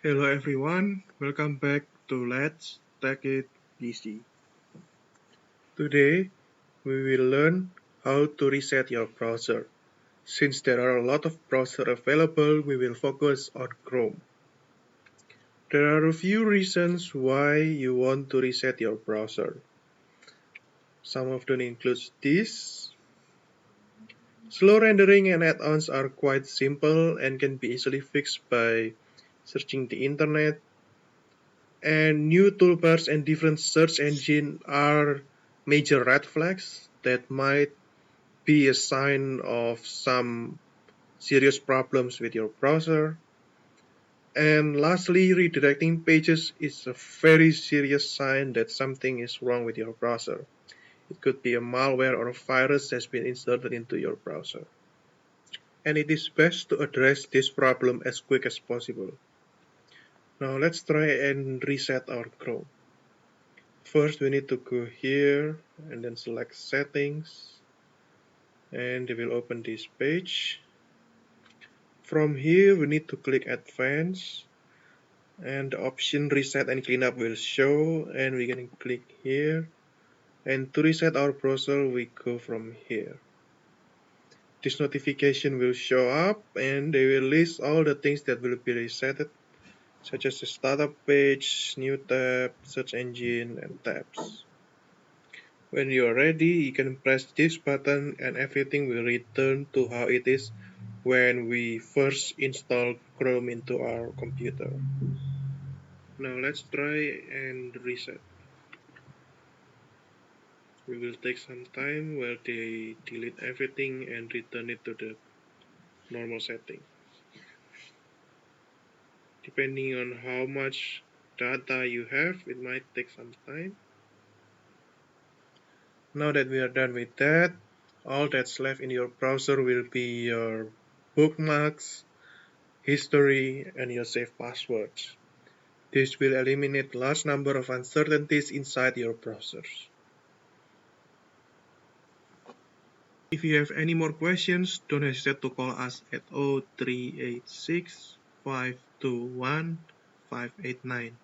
Hello everyone, welcome back to Let's Take It Easy. Today we will learn how to reset your browser. Since there are a lot of browsers available, we will focus on Chrome. There are a few reasons why you want to reset your browser. Some of them include this. Slow rendering and add-ons are quite simple and can be easily fixed by searching the internet. And new toolbars and different search engines are major red flags that might be a sign of some serious problems with your browser. And lastly, redirecting pages is a very serious sign that something is wrong with your browser. It could be a malware or a virus has been inserted into your browser. And it is best to address this problem as quick as possible. Now let's try and reset our Chrome. First, we need to go here and then select settings, and it will open this page. From here, we need to click advanced, and the option reset and cleanup will show, and we can click here. And to reset our browser, we go from here. This notification will show up, and they will list all the things that will be resetted, such as the startup page, new tab, search engine, and tabs. When you are ready, you can press this button and everything will return to how it is when we first installed Chrome into our computer. Now let's try and reset. We will take some time while they delete everything and return it to the normal setting. Depending on how much data you have, it might take some time. Now that we are done with that, all that's left in your browser will be your bookmarks, history, and your saved passwords. This will eliminate large number of uncertainties inside your browsers. If you have any more questions, don't hesitate to call us at 0386 521 589.